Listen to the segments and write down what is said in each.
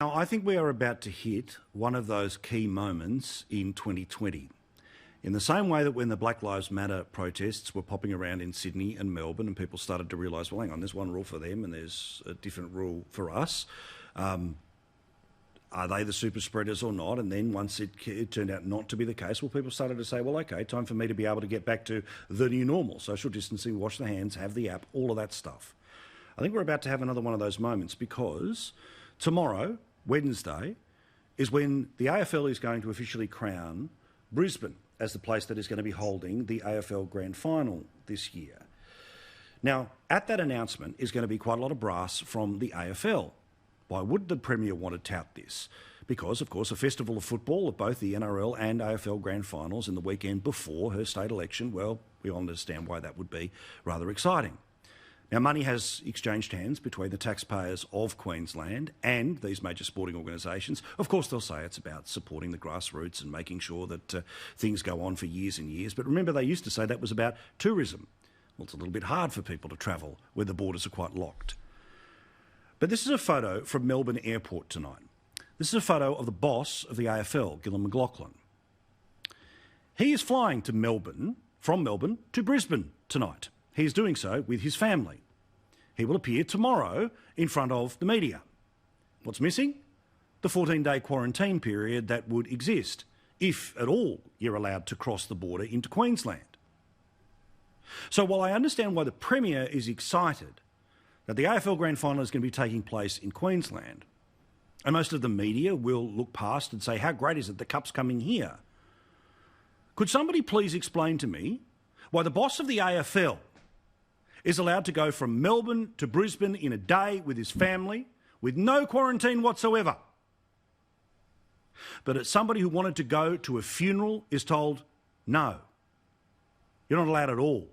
Now, I think we are about to hit one of those key moments in 2020. In the same way that when the Black Lives Matter protests were popping around in Sydney and Melbourne and people started to realise, well, hang on, there's one rule for them and there's a different rule for us. Are they the super spreaders or not? And then once it turned out not to be the case, well, people started to say, well, OK, time for me to be able to get back to the new normal, social distancing, wash the hands, have the app, all of that stuff. I think we're about to have another one of those moments because tomorrow, Wednesday, is when the AFL is going to officially crown Brisbane as the place that is going to be holding the AFL Grand Final this year. Now, at that announcement is going to be quite a lot of brass from the AFL. Why would the Premier want to tout this? Because, of course, a festival of football of both the NRL and AFL Grand Finals in the weekend before her state election, well, we all understand why that would be rather exciting. Now, money has exchanged hands between the taxpayers of Queensland and these major sporting organisations. Of course, they'll say it's about supporting the grassroots and making sure that things go on for years and years. But remember, they used to say that was about tourism. Well, it's a little bit hard for people to travel where the borders are quite locked. But this is a photo from Melbourne Airport tonight. This is a photo of the boss of the AFL, Gillon McLachlan. He is flying to Melbourne, from Melbourne to Brisbane tonight. He is doing so with his family. He will appear tomorrow in front of the media. What's missing? The 14-day quarantine period that would exist, if at all you're allowed to cross the border into Queensland. So while I understand why the Premier is excited that the AFL Grand Final is going to be taking place in Queensland, and most of the media will look past and say, how great is it the Cup's coming here? Could somebody please explain to me why the boss of the AFL is allowed to go from Melbourne to Brisbane in a day with his family, with no quarantine whatsoever? But as somebody who wanted to go to a funeral is told, no, you're not allowed at all.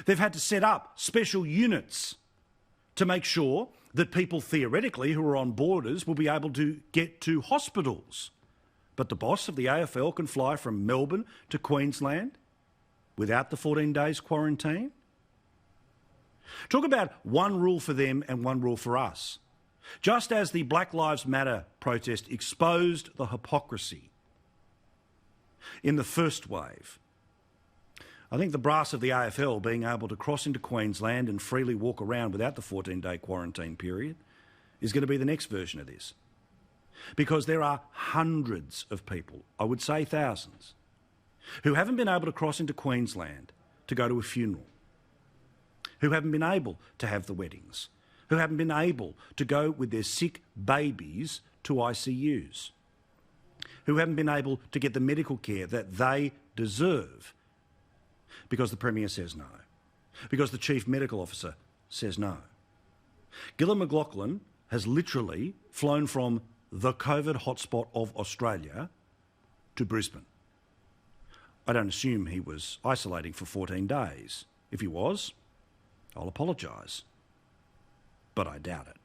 They've had to set up special units to make sure that people theoretically who are on borders will be able to get to hospitals. But the boss of the AFL can fly from Melbourne to Queensland without the 14 days quarantine? Talk about one rule for them and one rule for us. Just as the Black Lives Matter protest exposed the hypocrisy in the first wave, I think the brass of the AFL being able to cross into Queensland and freely walk around without the 14-day quarantine period is going to be the next version of this. Because there are hundreds of people, I would say thousands, who haven't been able to cross into Queensland to go to a funeral, who haven't been able to have the weddings, who haven't been able to go with their sick babies to ICUs, who haven't been able to get the medical care that they deserve because the Premier says no, because the Chief Medical Officer says no. Gillon McLachlan has literally flown from the COVID hotspot of Australia to Brisbane. I don't assume he was isolating for 14 days. If he was, I'll apologise. But I doubt it.